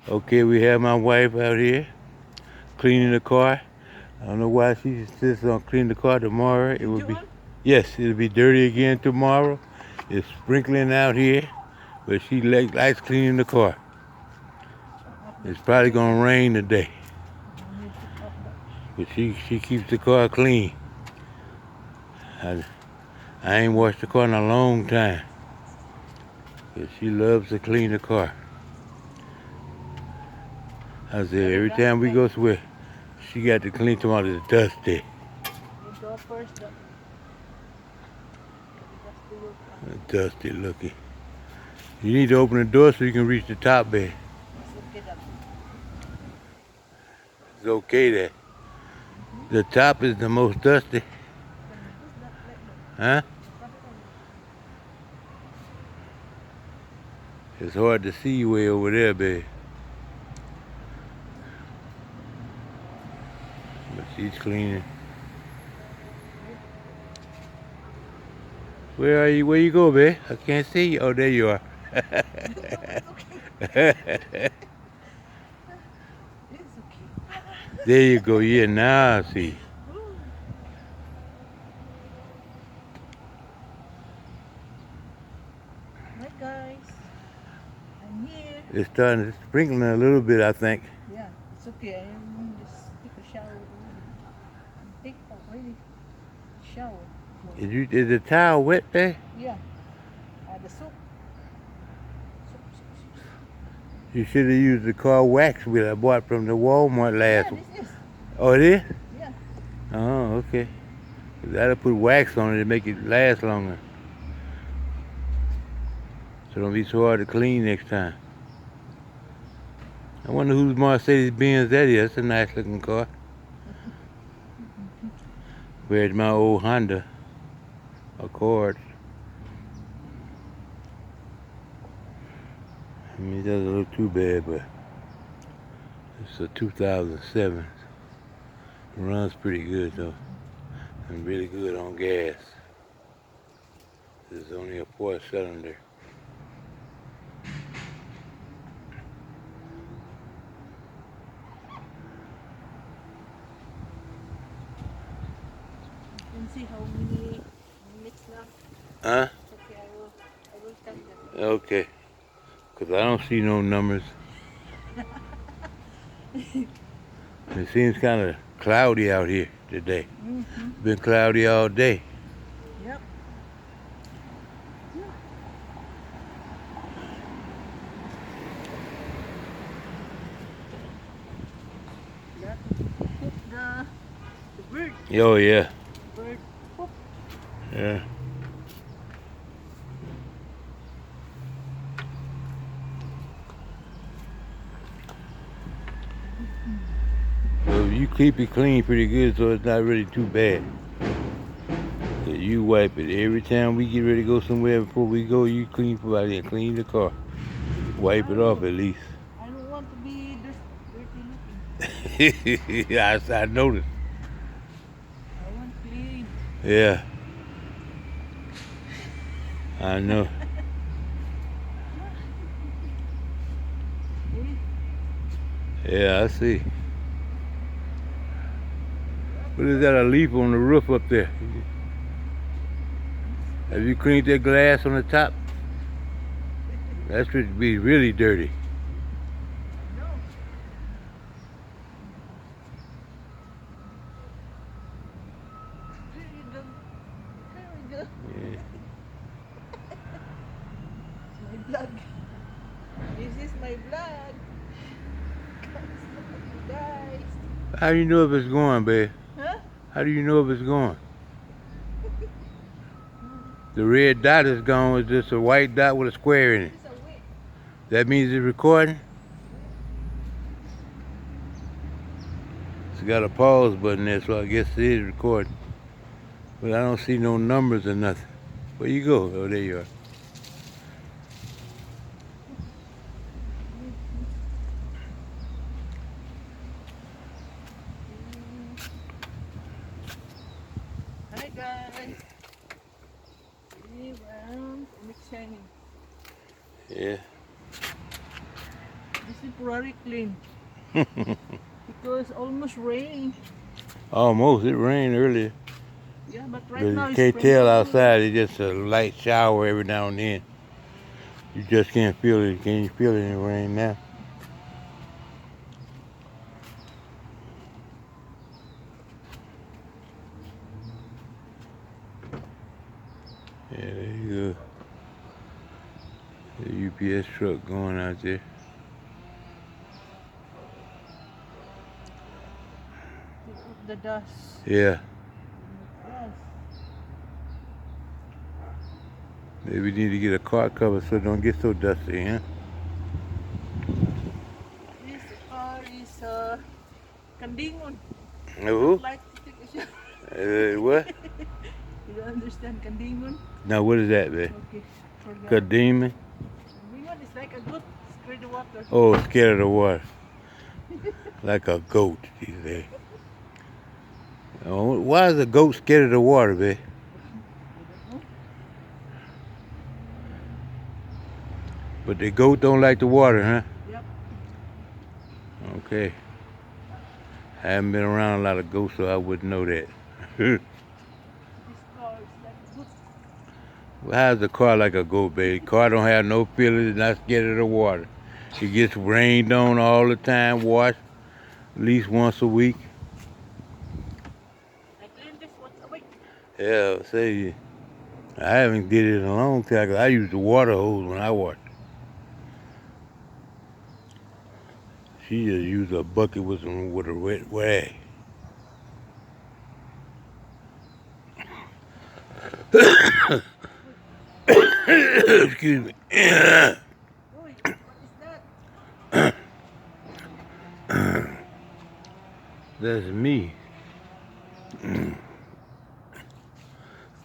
Okay, we have my wife out here cleaning the car. I don't know why she insists on cleaning the car tomorrow. It will be, yes, it'll be dirty again tomorrow. It's sprinkling out here, but she likes cleaning the car. It's probably gonna rain today, but she keeps the car clean. I, I ain't washed the car in a long time, but she loves to clean the car. I said every time we go somewhere, she got to clean tomorrow. It's dusty. Dusty looking. You need to open the door so you can reach the top bed. It's okay there. The top is the most dusty. Huh? It's hard to see way over there, babe. But she's cleaning. Where are you? Where you go, babe? I can't see you. Oh, there you are. There you go. Yeah, now I see. Hi guys, I'm here. It's starting to sprinkle a little bit, I think. Yeah, it's okay. I'm just take a shower already. Take already. Shower. Is the towel wet there? Yeah. The soap. You should have used the car wax wheel I bought from the Walmart last one. This is. Oh, it is? Yeah. Oh, okay. That'll put wax on it to make it last longer. So don't be so hard to clean next time. I wonder whose Mercedes-Benz that is. That's a nice looking car. Where's my old Honda Accord? I mean, it doesn't look too bad, but it's a 2007. It runs pretty good though, and really good on gas. It's only a 4-cylinder. And see how many minutes left. Huh? Okay, I will count them. Okay. Because I don't see no numbers. It seems kind of cloudy out here today. Been cloudy all day. Yep. That poop the bird. Oh, yeah. Bird poop. Yeah. So you keep it clean pretty good, so it's not really too bad. So you wipe it every time we get ready to go somewhere. Before we go, you clean the car. Wipe it off at least. I don't want to be dirty looking. I noticed. I want clean. Yeah. I know. Yeah, I see. What is that, a leaf on the roof up there? Have you cleaned that glass on the top? That should be really dirty. No. There you go. There we go. Yeah. My vlog. This is my vlog. Guys. How do you know if it's going, babe? Huh? How do you know if it's going? The red dot is gone. It's just a white dot with a square in it. It's a wick. That means it's recording? It's got a pause button there, so I guess it is recording. But I don't see no numbers or nothing. Where you go? Oh, there you are. Hi guys. See around and it's shining. Yeah. It's temporary clean because almost rain. Almost. It rained earlier. Yeah, but But right now you it's can't tell sprinkling. outside. It's just a light shower every now and then. You just can't feel it. Can you feel it in the rain now? Yeah, there you go. The UPS truck going out there. The dust. Yeah. Yes. Maybe we need to get a car cover so it don't get so dusty, huh? This car is Kandingon. Who? Don't like to take a shower. What? You don't understand Kandingon? Now what is that, man? Okay, forgot. A demon? Kandingon is like a goat, scared of water. Oh, scared of the water. Like a goat, you say. Oh, why is a goat scared of the water, man? I don't know. But the goat don't like the water, huh? Yep. Okay. I haven't been around a lot of goats, so I wouldn't know that. This car is like a goat. Well, how's the car like a goat, baby? Car don't have no feelings, not scared of the water. It gets rained on all the time, washed at least once a week. I clean this once a week. Yeah, say I haven't did it in a long time. 'Cause I use the water hose when I wash. She just used a bucket with a wet rag. Excuse me. Oi, what is that? That's me.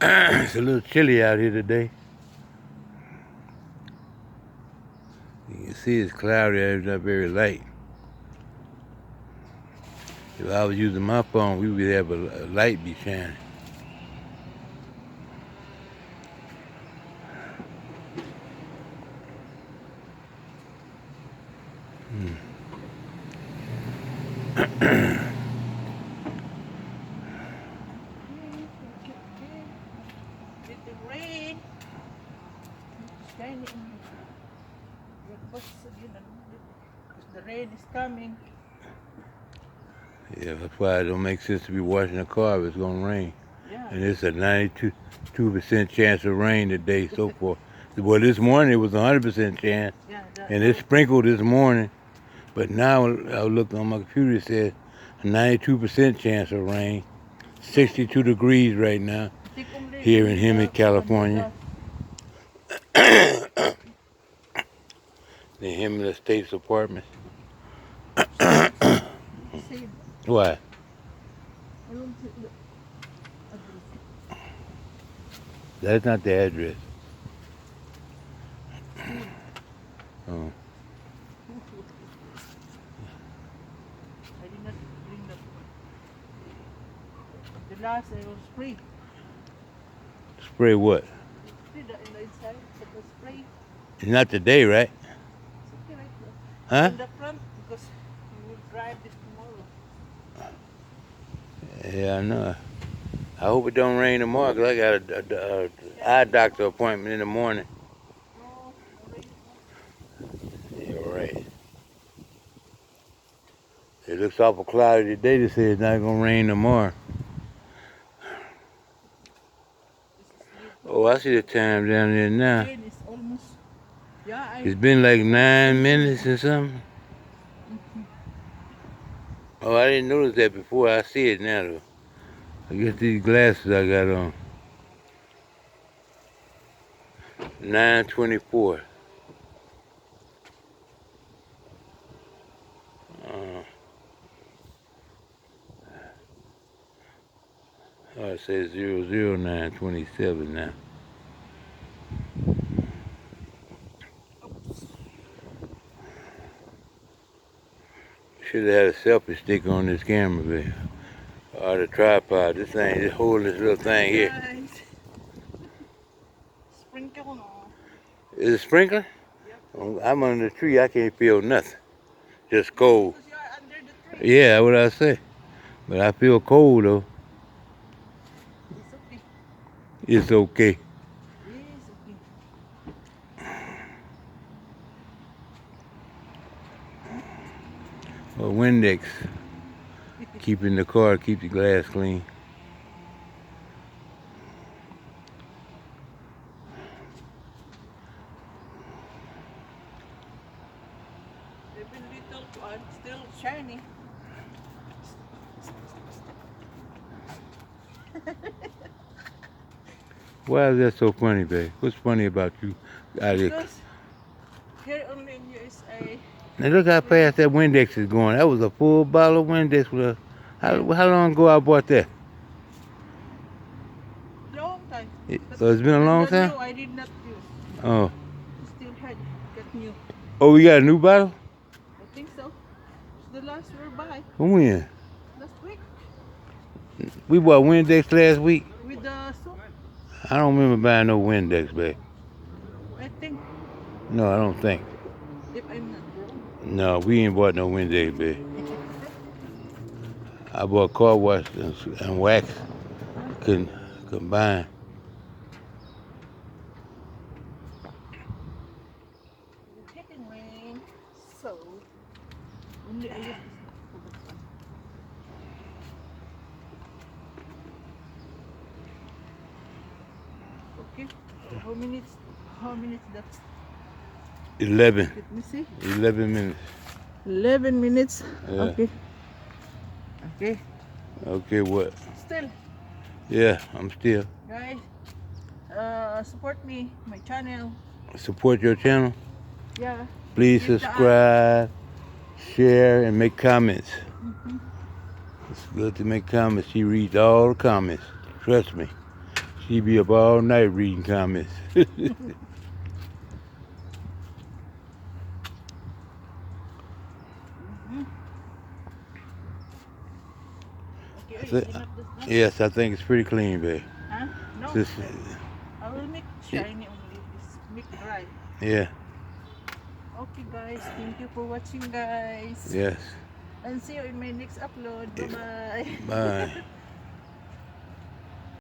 It's a little chilly out here today. You can see it's cloudy. It's not very light. If I was using my phone, we would have a light be shining. With the rain. It's shining. Your bus again. Because the rain is coming. Yeah, that's why it don't make sense to be washing a car if it's gonna rain. Yeah. And it's a 92% chance of rain today so far. Well, this morning it was 100% chance, Yeah. and it sprinkled this morning. But now I looked on my computer, it says a 92% chance of rain. 62 degrees right now here in Hemet, California. The Hemet Estates Apartment. Same. Why? I don't see the address. That's not the address. Oh. I did not bring that one. The last I was free. Spray what? See the in the inside, but the spray. It's not today, right? It's okay right now. Huh? In the front because we will drive this tomorrow. Yeah, I know. I hope it don't rain tomorrow because I got a eye doctor appointment in the morning. No, already. Yeah, right. It looks awful cloudy today. They say it's not gonna rain tomorrow. Oh, I see the time down there now. Rain is almost. Yeah, It's been like 9 minutes or something. Oh, I didn't notice that before. I see it now though. I guess these glasses I got on. 9:24. Oh, it says 00927 now. Should have had a selfie stick on this camera, baby. Or the tripod. This thing, just hold this little thing here. guys. Sprinkle on. Is it sprinkling? Yep. I'm under the tree. I can't feel nothing. Just cold. Because you are under the tree. Yeah, what I say. But I feel cold though. It's okay. It's okay. It's okay. A Windex. Keeping the car, keep the glass clean. Even little one, still shiny. Why is that so funny, babe? What's funny about you, Alex? Because here only in USA, Now look how we fast that Windex is going. That was a full bottle of Windex. With a, yeah, how long ago I bought that? long time. But So it's been a long the time? new I did not use. Oh. Still had get new. Oh, we got a new bottle? I think so. It's the last we buy When? last week We bought Windex last week. with the soup. I don't remember buying no Windex, babe. I think No, I don't think. if I'm not wrong. No, we ain't bought no Windex, babe. I bought car wash and wax combined. It's hitting rain, so only I use this for this one. Okay. So how minutes? How minutes? That's 11. let me see. 11 minutes. 11 minutes. Yeah. Okay. Okay. Okay, what? Still, Yeah, I'm still. guys, support me, my channel. Support your channel. Yeah. Please Give the subscribe, share, and make comments. mm-hmm. It's good to make comments. She reads all the comments. Trust me. She be up all night reading comments. Mm-hmm. Okay, I is thi- enough this done? yes, I think it's pretty clean, babe. Huh? No. Just, I will make shiny only. This make dry. yeah, Okay, guys. Thank you for watching, guys. yes. And see you in my next upload. Bye bye. Bye.